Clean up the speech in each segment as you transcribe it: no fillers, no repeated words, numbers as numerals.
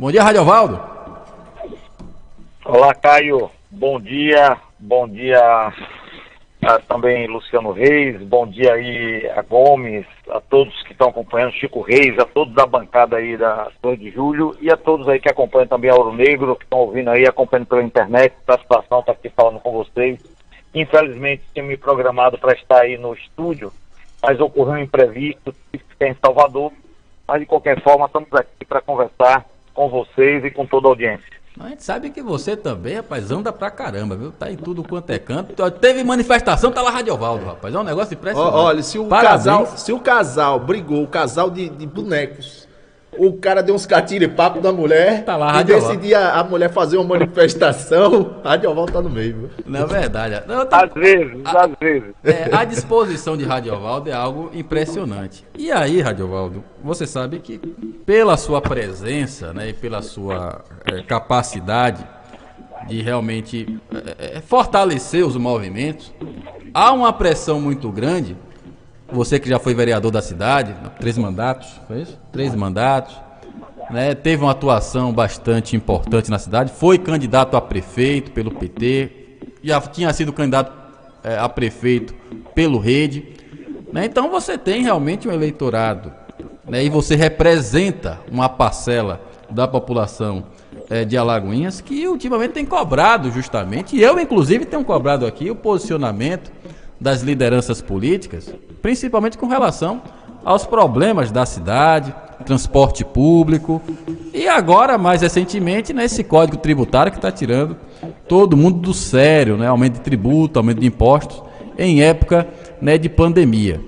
Bom dia, Radiovaldo. Olá, Caio. Bom dia também Luciano Reis, bom dia aí a Gomes, a todos que estão acompanhando, Chico Reis, a todos da bancada aí da Torre de Julho e a todos aí que acompanham também a Ouro Negro, que estão ouvindo aí, acompanhando pela internet, a situação está aqui falando com vocês. Infelizmente tinha me programado para estar aí no estúdio, mas ocorreu um imprevisto, tive que ficar em Salvador, mas de qualquer forma estamos aqui para conversar com vocês e com toda a audiência. A gente sabe que você também, rapaz, anda pra caramba, viu? Tá em tudo quanto é canto. Teve manifestação, tá lá Radiovaldo, rapaz. É um negócio impressionante. Olha, se o casal brigou, o casal de bonecos, o cara deu uns catiripapo da mulher tá lá, e decidia a mulher fazer uma manifestação, Radiovaldo tá no meio, viu? Não é verdade. Às vezes. A disposição de Radiovaldo é algo impressionante. E aí, Radiovaldo, você sabe que pela sua presença, né, e pela sua capacidade de realmente fortalecer os movimentos, há uma pressão muito grande. Você que já foi vereador da cidade, 3 mandatos, foi isso? 3 mandatos, né? Teve uma atuação bastante importante na cidade, foi candidato a prefeito pelo PT, já tinha sido candidato a prefeito pelo Rede, né? Então você tem realmente um eleitorado, né? E você representa uma parcela da população de Alagoinhas que ultimamente tem cobrado justamente, e eu inclusive tenho cobrado aqui o posicionamento das lideranças políticas, principalmente com relação aos problemas da cidade, transporte público e agora, mais recentemente, nesse código tributário que está tirando todo mundo do sério, né? Aumento de tributo, aumento de impostos em época, né, de pandemia.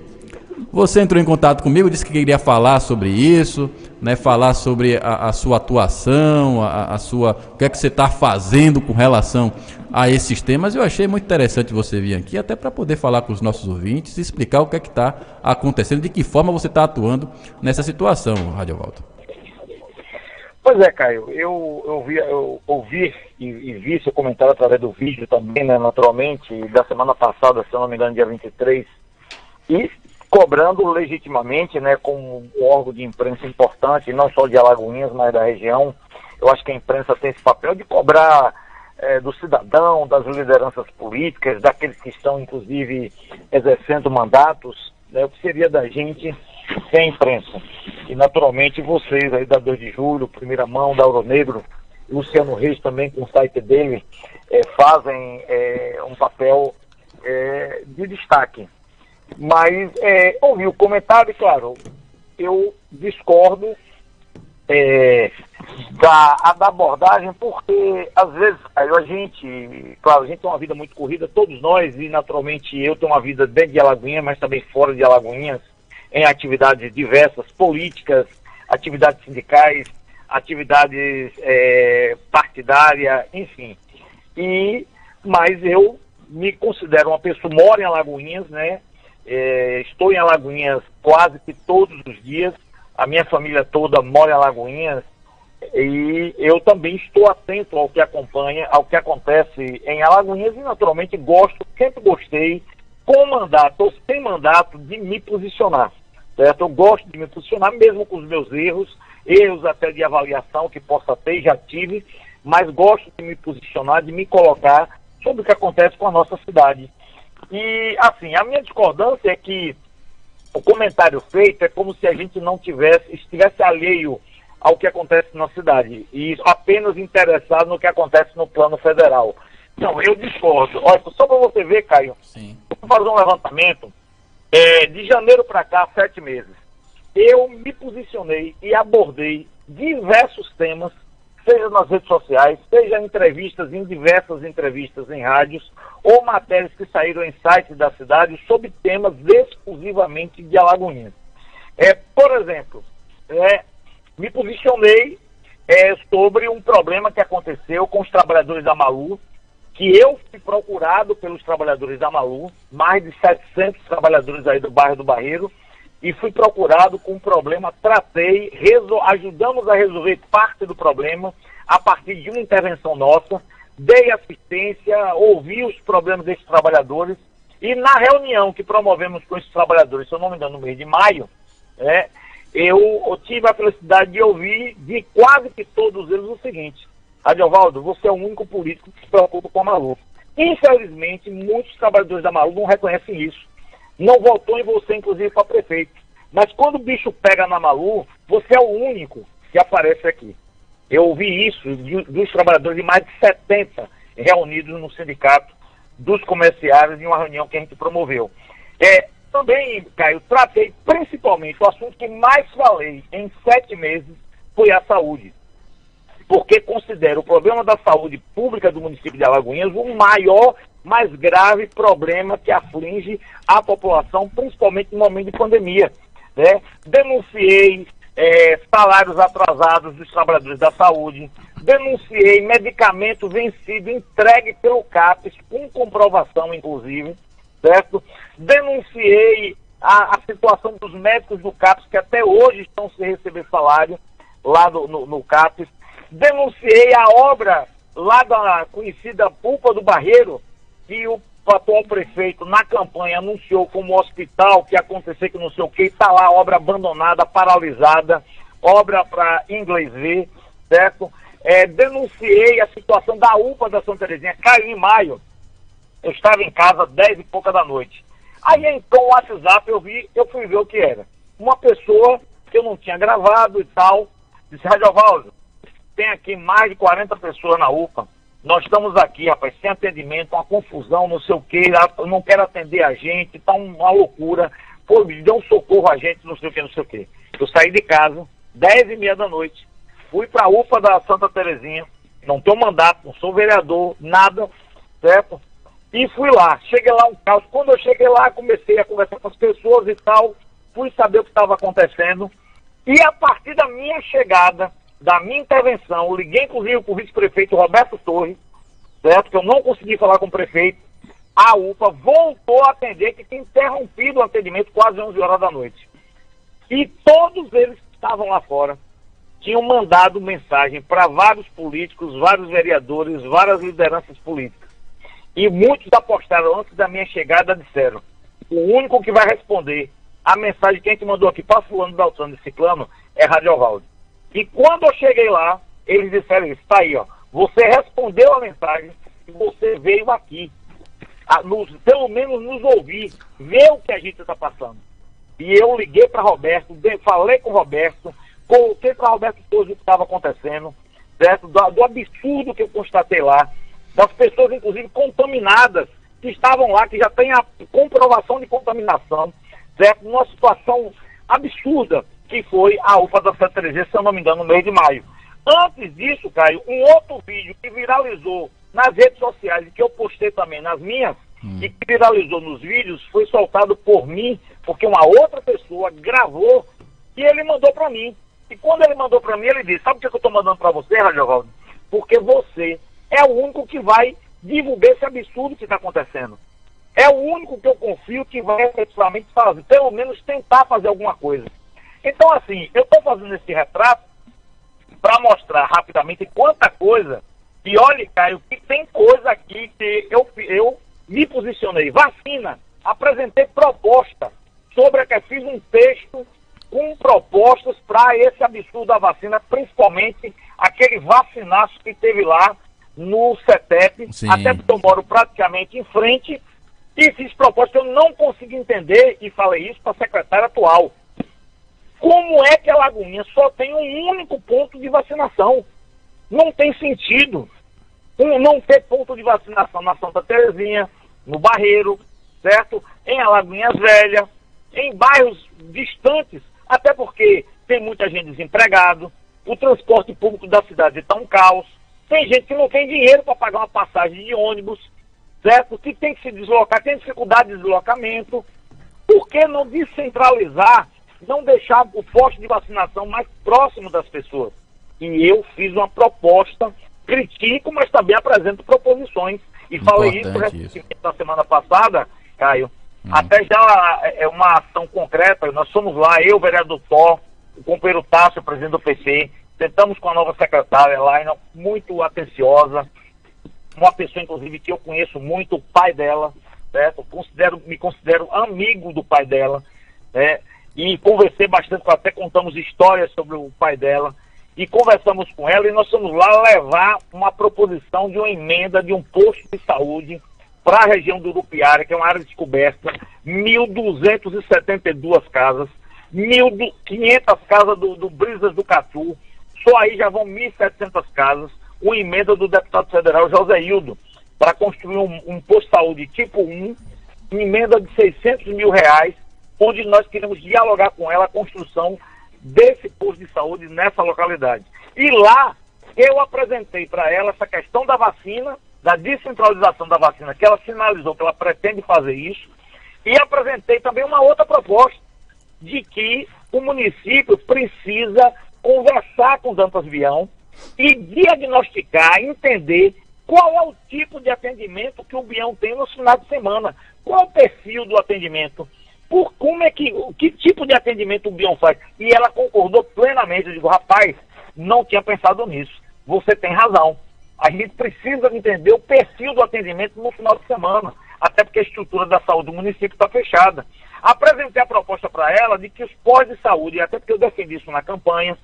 Você entrou em contato comigo, disse que queria falar sobre isso, né, falar sobre a sua atuação, o que é que você está fazendo com relação a esses temas. Eu achei muito interessante você vir aqui, até para poder falar com os nossos ouvintes e explicar o que é que está acontecendo, de que forma você está atuando nessa situação, Radiovaldo. Pois é, Caio, eu ouvi e vi seu comentário através do vídeo também, né, naturalmente, da semana passada, se eu não me engano, dia 23, e cobrando legitimamente, né, como um órgão de imprensa importante, não só de Alagoinhas, mas da região. Eu acho que a imprensa tem esse papel de cobrar do cidadão, das lideranças políticas, daqueles que estão, inclusive, exercendo mandatos, né, o que seria da gente sem a imprensa. E, naturalmente, vocês aí da 2 de Julho, Primeira Mão, da Ouro Negro, Luciano Reis também, com o site dele, fazem um papel de destaque. Mas ouvi o comentário e, claro, eu discordo da abordagem, porque às vezes a gente tem uma vida muito corrida, todos nós, e naturalmente eu tenho uma vida dentro de Alagoinhas, mas também fora de Alagoinhas, em atividades diversas, políticas, atividades sindicais, atividades partidárias, enfim. Mas eu me considero uma pessoa, moro em Alagoinhas, né? Estou em Alagoinhas quase que todos os dias, a minha família toda mora em Alagoinhas e eu também estou atento ao que acontece em Alagoinhas e naturalmente sempre gostei, com mandato ou sem mandato, de me posicionar, certo? Eu gosto de me posicionar mesmo com os meus erros até de avaliação que possa ter, já tive, mas gosto de me posicionar, de me colocar sobre o que acontece com a nossa cidade. E, assim, a minha discordância é que o comentário feito é como se a gente não estivesse alheio ao que acontece na cidade e apenas interessado no que acontece no plano federal. Não, eu discordo. Olha, só para você ver, Caio, Sim. Vou fazer um levantamento. De janeiro para cá, 7 meses, eu me posicionei e abordei diversos temas, seja nas redes sociais, seja em diversas entrevistas em rádios, ou matérias que saíram em sites da cidade sobre temas exclusivamente de Alagoinhas. Por exemplo, me posicionei sobre um problema que aconteceu com os trabalhadores da Malu, que eu fui procurado pelos trabalhadores da Malu, mais de 700 trabalhadores aí do bairro do Barreiro, e fui procurado com um problema, ajudamos a resolver parte do problema a partir de uma intervenção nossa, dei assistência, ouvi os problemas desses trabalhadores, e na reunião que promovemos com esses trabalhadores, se eu não me engano, no mês de maio, eu tive a felicidade de ouvir de quase que todos eles o seguinte: Adiovaldo, você é o único político que se preocupa com a Malu. Infelizmente, muitos trabalhadores da Malu não reconhecem isso. Não votou em você, inclusive, para prefeito. Mas quando o bicho pega na Malu, você é o único que aparece aqui. Eu ouvi isso dos trabalhadores de mais de 70 reunidos no sindicato dos comerciários em uma reunião que a gente promoveu. Também, Caio, tratei principalmente o assunto que mais falei em 7 meses foi a saúde. Porque considero o problema da saúde pública do município de Alagoinhas o maior, mais grave problema que aflige a população, principalmente no momento de pandemia, né? Denunciei salários atrasados dos trabalhadores da saúde, denunciei medicamento vencido entregue pelo CAPES, com comprovação, inclusive, certo? Denunciei a situação dos médicos do CAPES, que até hoje estão sem receber salário lá no CAPES. Denunciei a obra lá da conhecida Pulpa do Barreiro, que o atual prefeito, na campanha, anunciou como hospital, que ia acontecer que não sei o que, está lá, obra abandonada, paralisada, obra para inglês ver, certo? Denunciei a situação da UPA da Santa Terezinha, caiu em maio, eu estava em casa 10 e pouca da noite. Aí então o WhatsApp eu fui ver o que era. Uma pessoa que eu não tinha gravado e tal, disse: Radiovaldo, tem aqui mais de 40 pessoas na UPA, nós estamos aqui, rapaz, sem atendimento, uma confusão, não sei o que, não quero atender a gente, tá uma loucura, pô, deu um socorro a gente, não sei o que, não sei o que. Eu saí de casa, 10h30 da noite, fui para a UPA da Santa Terezinha, não tenho mandato, não sou vereador, nada, certo? E fui lá, cheguei lá um caos. Quando eu cheguei lá, comecei a conversar com as pessoas e tal, fui saber o que estava acontecendo, e a partir da minha chegada, da minha intervenção, liguei inclusive para o vice-prefeito Roberto Torres, certo? Que eu não consegui falar com o prefeito. A UPA voltou a atender, que tinha interrompido o atendimento quase 11 horas da noite. E todos eles que estavam lá fora tinham mandado mensagem para vários políticos, vários vereadores, várias lideranças políticas. E muitos apostaram antes da minha chegada, disseram: o único que vai responder a mensagem que a gente mandou aqui para fulano, Beltrano e Ciclano é Radiovaldo. E quando eu cheguei lá, eles disseram isso: tá aí, ó, você respondeu a mensagem e você veio aqui, pelo menos nos ouvir, ver o que a gente está passando. E eu liguei para Roberto, falei com o Roberto, coloquei para Roberto tudo o que estava acontecendo, certo? Do absurdo que eu constatei lá, das pessoas, inclusive, contaminadas, que estavam lá, que já tem a comprovação de contaminação, certo? Numa situação absurda, que foi a UPA da Santa Terezinha, se eu não me engano, no mês de maio. Antes disso, Caio, um outro vídeo que viralizou nas redes sociais e que eu postei também nas minhas, e que viralizou nos vídeos, foi soltado por mim, porque uma outra pessoa gravou e ele mandou para mim. E quando ele mandou para mim, ele disse: sabe o que eu estou mandando para você, Radiovaldo? Porque você é o único que vai divulgar esse absurdo que está acontecendo. É o único que eu confio que vai efetivamente fazer, pelo menos tentar fazer alguma coisa. Então, assim, eu estou fazendo esse retrato para mostrar rapidamente quanta coisa. E olha, Caio, que tem coisa aqui que eu me posicionei. Vacina, apresentei proposta sobre a que fiz um texto com propostas para esse absurdo da vacina, principalmente aquele vacinaço que teve lá no CETEP, Sim. Até porque eu moro praticamente em frente, e fiz propostas que eu não consegui entender, e falei isso para a secretária atual. Como é que a Lagoinha só tem um único ponto de vacinação? Não tem sentido não ter ponto de vacinação na Santa Terezinha, no Barreiro, certo? Em Alagoinhas Velha, em bairros distantes, até porque tem muita gente desempregada, o transporte público da cidade está um caos, tem gente que não tem dinheiro para pagar uma passagem de ônibus, certo? Que tem que se deslocar, tem dificuldade de deslocamento. Por que não descentralizar, não deixar o posto de vacinação mais próximo das pessoas? E eu fiz uma proposta, critico, mas também apresento proposições. E falei isso recentemente na semana passada, Caio. Até já é uma ação concreta. Nós fomos lá, eu, vereador Thor, o companheiro Tássio, presidente do PC, sentamos com a nova secretária, Elaina, muito atenciosa, uma pessoa, inclusive, que eu conheço muito, o pai dela, certo? Me considero amigo do pai dela, né? e conversei bastante, até contamos histórias sobre o pai dela, e conversamos com ela, e nós fomos lá levar uma proposição de uma emenda de um posto de saúde para a região do Urupiara, que é uma área descoberta, 1.272 casas, 1.500 casas do Brisas do Catu, só aí já vão 1.700 casas, uma emenda do deputado federal José Hildo, para construir um posto de saúde tipo 1, emenda de R$600 mil, onde nós queremos dialogar com ela a construção desse posto de saúde nessa localidade. E lá eu apresentei para ela essa questão da vacina, da descentralização da vacina, que ela sinalizou que ela pretende fazer isso, e apresentei também uma outra proposta de que o município precisa conversar com o Dantas Vião e diagnosticar, entender qual é o tipo de atendimento que o Bião tem no final de semana, qual é o perfil do atendimento, que tipo de atendimento o Bião faz. E ela concordou plenamente. Eu digo, rapaz, não tinha pensado nisso, você tem razão. A gente precisa entender o perfil do atendimento no final de semana, até porque a estrutura da saúde do município está fechada. Apresentei a proposta para ela de que os pós de saúde, até porque eu defendi isso na campanha,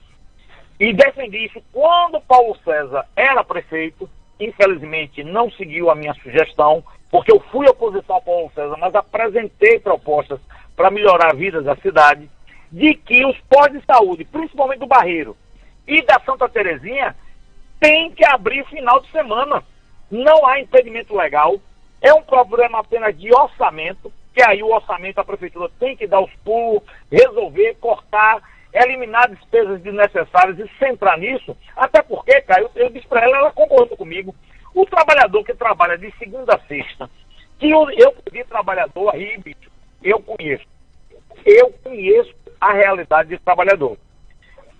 e defendi isso quando Paulo César era prefeito, infelizmente não seguiu a minha sugestão, porque eu fui oposição ao Paulo César, mas apresentei propostas para melhorar a vida da cidade, de que os pós de saúde, principalmente do Barreiro e da Santa Terezinha, tem que abrir final de semana. Não há impedimento legal, é um problema apenas de orçamento, que aí o orçamento a prefeitura tem que dar os pulos, resolver, cortar, eliminar despesas desnecessárias e centrar nisso, até porque, Caio, eu disse para ela, ela concordou comigo, o trabalhador que trabalha de segunda a sexta, que eu pedi trabalhador aí, bicho, eu conheço a realidade desse trabalhador.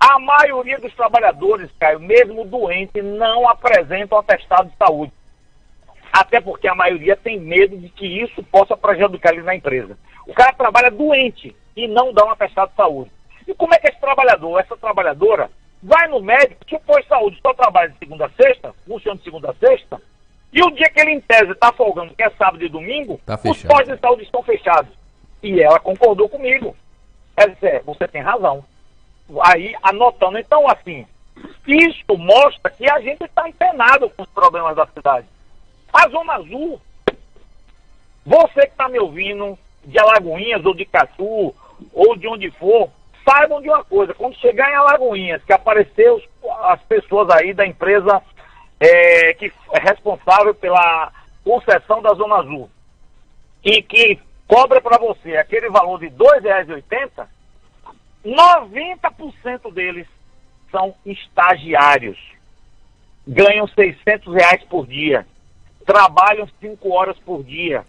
A maioria dos trabalhadores, Caio, mesmo doentes, não apresentam atestado de saúde. Até porque a maioria tem medo de que isso possa prejudicar ele na empresa. O cara trabalha doente e não dá um atestado de saúde. E como é que esse trabalhador, essa trabalhadora, vai no médico, que o posto de saúde só trabalha de segunda a sexta, funciona de segunda a sexta, e o dia que ele, em tese, está folgando, que é sábado e domingo, os postos de saúde estão fechados. E ela concordou comigo. Ela disse, você tem razão. Aí, anotando. Então, assim, isso mostra que a gente está empenado com os problemas da cidade. A Zona Azul, você que está me ouvindo, de Alagoinhas ou de Catu, ou de onde for, saibam de uma coisa, quando chegar em Alagoinhas, que apareceu as pessoas aí da empresa que é responsável pela concessão da Zona Azul, e que cobra para você aquele valor de R$ 2,80, 90% deles são estagiários, ganham R$ 600 por dia, trabalham 5 horas por dia.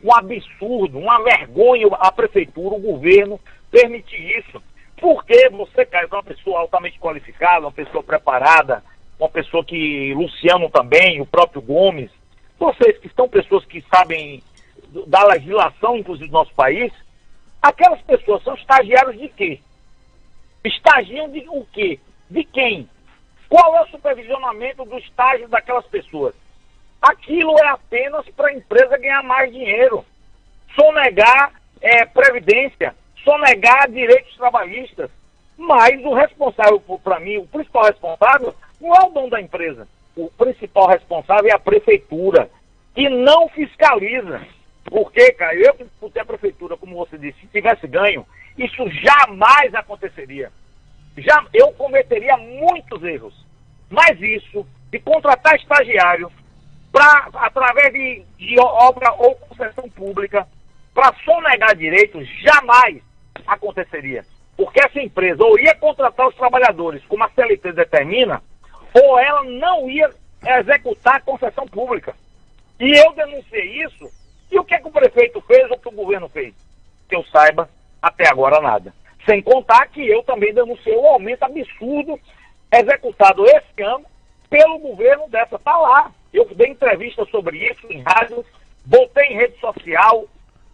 Um absurdo, uma vergonha a prefeitura, o governo permitir isso. Porque você, Caio, é uma pessoa altamente qualificada, uma pessoa preparada, uma pessoa que, Luciano também, o próprio Gomes, vocês que são pessoas que sabem da legislação, inclusive, do nosso país, aquelas pessoas são estagiários de quê? Estagiam de o quê? De quem? Qual é o supervisionamento do estágio daquelas pessoas? Aquilo é apenas para a empresa ganhar mais dinheiro. Sonegar previdência, sonegar direitos trabalhistas. Mas o responsável, para mim, o principal responsável, não é o dono da empresa. O principal responsável é a prefeitura, que não fiscaliza. Porque, cara, eu que disputei a prefeitura, como você disse, se tivesse ganho, isso jamais aconteceria. Eu cometeria muitos erros. Mas isso, de contratar estagiário, através de obra ou concessão pública, para sonegar direitos, jamais aconteceria. Porque essa empresa ou ia contratar os trabalhadores, como a CLT determina, ou ela não ia executar a concessão pública. E eu denunciei isso, e o que é que o prefeito fez ou o que o governo fez? Que eu saiba, até agora nada. Sem contar que eu também denunciei o aumento absurdo executado esse ano pelo governo dessa. Está lá. Eu dei entrevista sobre isso em rádio, botei em rede social,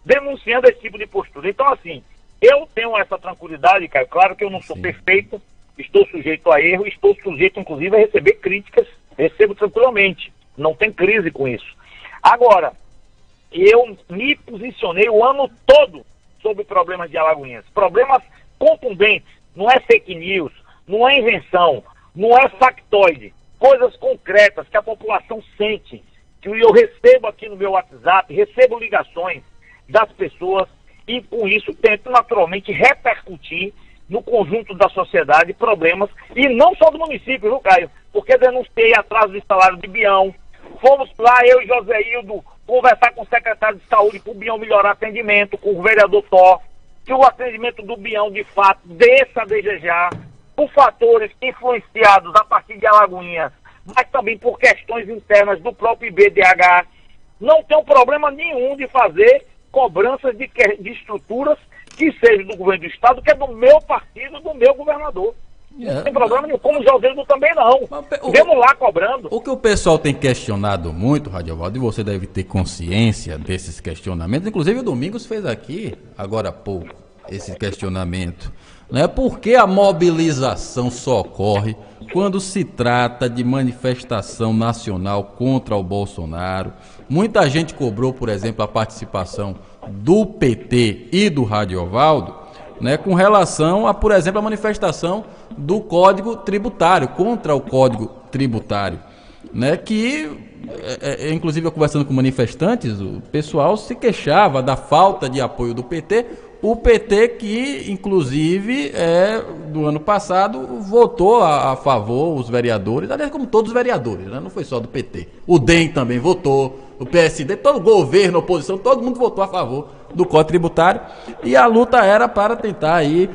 denunciando esse tipo de postura. Então, assim, eu tenho essa tranquilidade, Caio. Claro que eu não sou perfeito, estou sujeito a erro, estou sujeito, inclusive, a receber críticas, recebo tranquilamente. Não tem crise com isso. Agora, eu me posicionei o ano todo sobre problemas de Alagoinhas. Problemas contundentes, não é fake news, não é invenção, não é factoide, coisas concretas que a população sente, que eu recebo aqui no meu WhatsApp, recebo ligações das pessoas e com isso tento naturalmente repercutir no conjunto da sociedade problemas, e não só do município, viu, Caio? Porque denunciei atraso de salário de Bião, fomos lá, eu e José Hildo, conversar com o secretário de saúde para o Bião melhorar atendimento, com o vereador Thor, que o atendimento do Bião, de fato, desça a desejar, por fatores influenciados a partir de Alagoinhas, mas também por questões internas do próprio IBDH. Não tem problema nenhum de fazer cobranças de estruturas que seja do governo do estado, que é do meu partido, do meu governador. Não tem problema nenhum, como o José também não. Vemos lá cobrando. O que o pessoal tem questionado muito, Radiovaldo, e você deve ter consciência desses questionamentos, inclusive o Domingos fez aqui, agora há pouco, esse questionamento, né? Por que a mobilização só ocorre quando se trata de manifestação nacional contra o Bolsonaro? Muita gente cobrou, por exemplo, a participação do PT e do Radiovaldo, né, com relação a, por exemplo, a manifestação do Código Tributário, contra o Código Tributário, né, que, inclusive, eu conversando com manifestantes, o pessoal se queixava da falta de apoio do PT, o PT que, inclusive, do ano passado, votou a favor, os vereadores, aliás, como todos os vereadores, né, não foi só do PT, o DEM também votou, o PSD, todo o governo, a oposição, todo mundo votou a favor do Código Tributário, e a luta era para tentar aí,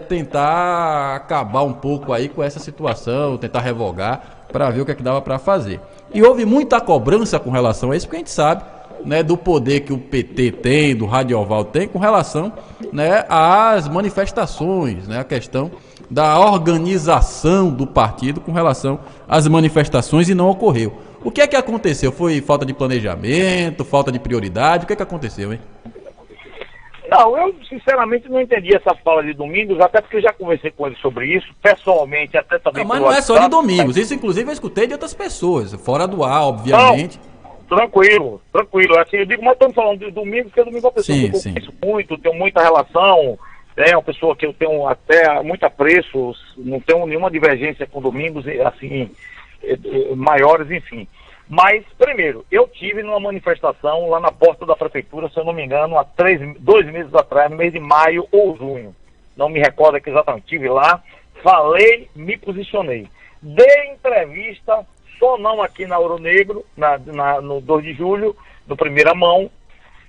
tentar acabar um pouco aí com essa situação, tentar revogar, para ver o que é que dava para fazer. E houve muita cobrança com relação a isso, porque a gente sabe, né, do poder que o PT tem, do Radiovaldo tem, com relação, né, às manifestações, né, a questão da organização do partido com relação às manifestações, e não ocorreu. O que é que aconteceu? Foi falta de planejamento, falta de prioridade? O que é que aconteceu, hein? Não, eu sinceramente não entendi essa fala de Domingos, até porque eu já conversei com ele sobre isso, pessoalmente, até também... Não, mas não é só de Domingos, isso inclusive eu escutei de outras pessoas, fora do ar, obviamente. Não, tranquilo. Assim, eu digo, mas estamos falando de Domingos, porque Domingos é uma pessoa que eu conheço muito, tenho muita relação, é uma pessoa que eu tenho até muito apreço, não tenho nenhuma divergência com Domingos, assim... maiores, enfim. Mas, primeiro, eu tive numa manifestação lá na porta da prefeitura, se eu não me engano, há 2 meses atrás, no mês de maio ou junho. Não me recordo aqui exatamente. Estive lá, falei, me posicionei. Dei entrevista, só não aqui na Ouro Negro, no 2 de julho, no Primeira Mão,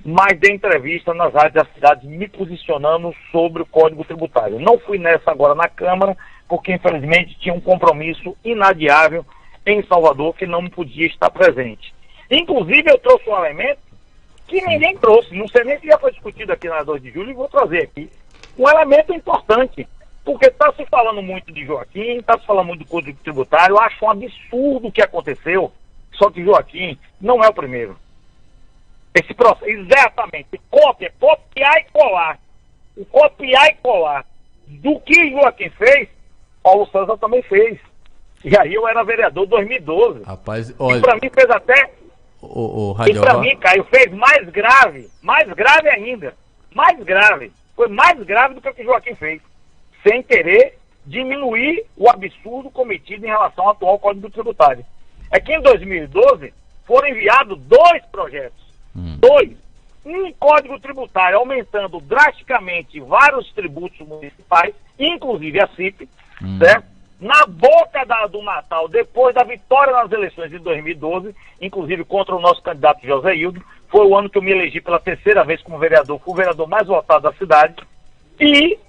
mas dei entrevista nas rádios da cidade, me posicionando sobre o Código Tributário. Não fui nessa agora na Câmara, porque infelizmente tinha um compromisso inadiável em Salvador, que não podia estar presente. Inclusive, eu trouxe um elemento que ninguém trouxe, não sei nem se já foi discutido aqui na 2 de julho, e vou trazer aqui. Um elemento importante, porque está se falando muito de Joaquim, está se falando muito do Código Tributário, eu acho um absurdo o que aconteceu, só que Joaquim não é o primeiro. Esse processo, exatamente, copiar e colar. O copiar e colar do que Joaquim fez, Paulo César também fez. E aí eu era vereador em 2012. Rapaz, olha... E pra mim fez até... E pra mim, Caio, fez mais grave ainda. Mais grave. Foi mais grave do que o que Joaquim fez. Sem querer diminuir o absurdo cometido em relação ao atual Código Tributário. É que em 2012 foram enviados 2 projetos. 2. Um Código Tributário aumentando drasticamente vários tributos municipais, inclusive a CIP, certo? Na boca do Natal, depois da vitória nas eleições de 2012, inclusive contra o nosso candidato José Hildo, foi o ano que eu me elegi pela 3ª vez como vereador, fui o vereador mais votado da cidade, e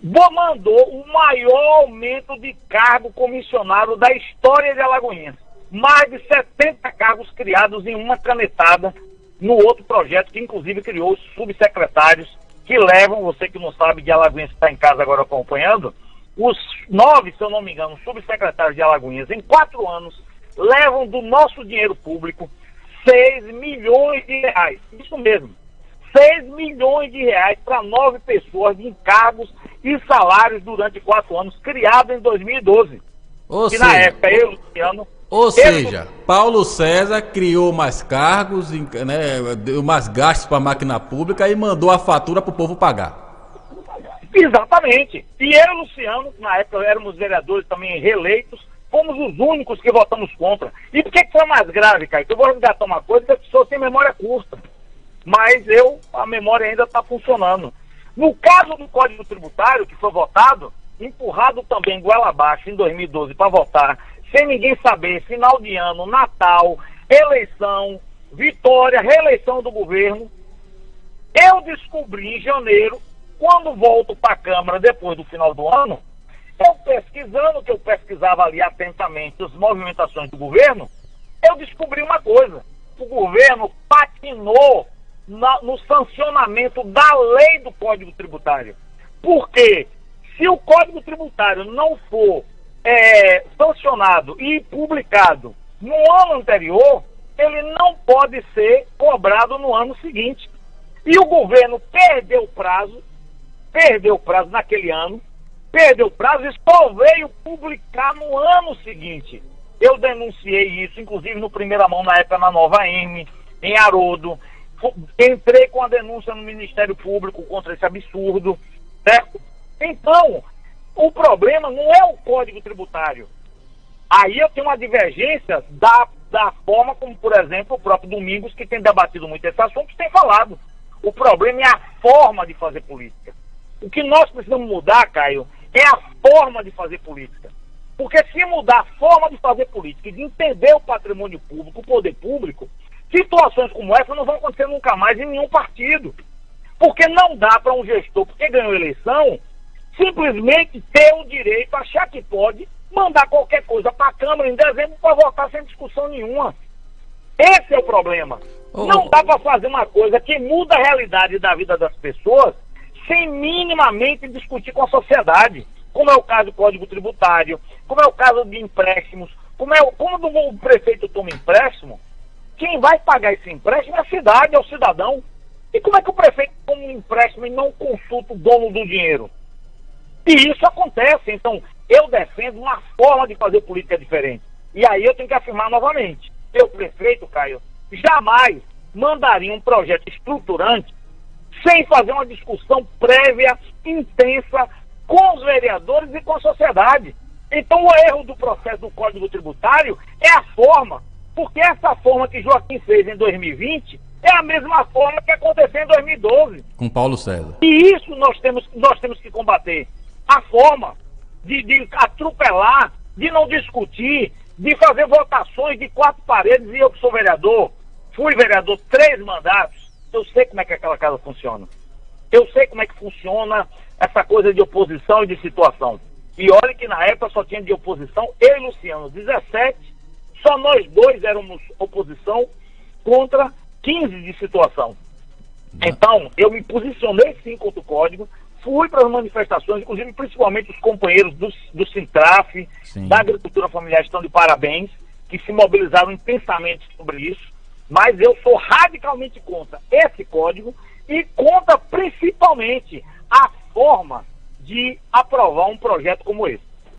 mandou o maior aumento de cargo comissionado da história de Alagoinhas. Mais de 70 cargos criados em uma canetada no outro projeto, que inclusive criou os subsecretários que levam, você que não sabe, de Alagoinhas que está em casa agora acompanhando, os 9, se eu não me engano, subsecretários de Alagoinhas, em 4 anos, levam do nosso dinheiro público 6 milhões de reais. Isso mesmo. 6 milhões de reais para 9 pessoas de encargos e salários durante 4 anos, criado em 2012. E na época, Luciano... Ou seja, Paulo César criou mais cargos, né, deu mais gastos para a máquina pública e mandou a fatura para o povo pagar. Exatamente. E eu e o Luciano, na época éramos vereadores também reeleitos, fomos os únicos que votamos contra. E por que foi mais grave, Caio? Eu vou resgatar uma coisa que as pessoas têm memória curta. Mas a memória ainda está funcionando. No caso do Código Tributário, que foi votado, empurrado também goela abaixo em 2012 para votar, sem ninguém saber, final de ano, Natal, eleição, vitória, reeleição do governo, eu descobri em janeiro, quando volto para a Câmara depois do final do ano, eu pesquisando, que eu pesquisava ali atentamente as movimentações do governo, eu descobri uma coisa: o governo patinou no sancionamento da lei do Código Tributário. Porque se o Código Tributário não for sancionado e publicado no ano anterior, ele não pode ser cobrado no ano seguinte. E o governo perdeu prazo naquele ano, perdeu prazo e só veio publicar no ano seguinte. Eu denunciei isso, inclusive no Primeira Mão, na época na Nova M, em Haroldo. Entrei com a denúncia no Ministério Público contra esse absurdo, certo? Então, o problema não é o Código Tributário. Aí eu tenho uma divergência da forma como, por exemplo, o próprio Domingos, que tem debatido muito esse assunto, tem falado. O problema é a forma de fazer política. O que nós precisamos mudar, Caio, é a forma de fazer política. Porque se mudar a forma de fazer política e de entender o patrimônio público, o poder público, situações como essa não vão acontecer nunca mais em nenhum partido. Porque não dá para um gestor, porque ganhou a eleição, simplesmente ter o direito, achar que pode, mandar qualquer coisa para a Câmara em dezembro para votar sem discussão nenhuma. Esse é o problema. Não dá para fazer uma coisa que muda a realidade da vida das pessoas sem minimamente discutir com a sociedade. Como é o caso do Código Tributário, como é o caso de empréstimos, como o prefeito toma empréstimo, quem vai pagar esse empréstimo é a cidade, é o cidadão. E como é que o prefeito toma um empréstimo e não consulta o dono do dinheiro? E isso acontece. Então, eu defendo uma forma de fazer política diferente. E aí eu tenho que afirmar novamente: eu, prefeito, Caio, jamais mandaria um projeto estruturante sem fazer uma discussão prévia, intensa, com os vereadores e com a sociedade. Então, o erro do processo do Código Tributário é a forma, porque essa forma que Joaquim fez em 2020 é a mesma forma que aconteceu em 2012. Com Paulo César. E isso nós temos que combater. A forma de atropelar, de não discutir, de fazer votações de 4 paredes. E eu que sou vereador, fui vereador 3 mandatos, eu sei como é que aquela casa funciona. Eu sei como é que funciona essa coisa de oposição e de situação. E olha que na época só tinha de oposição eu e Luciano, 17, só nós 2 éramos oposição contra 15 de situação. Então, eu me posicionei sim contra o código, fui para as manifestações, inclusive principalmente os companheiros do Sintraf, da Agricultura Familiar estão de parabéns, que se mobilizaram intensamente sobre isso, mas eu sou radicalmente contra esse código e contra principalmente a forma de aprovar um projeto como esse.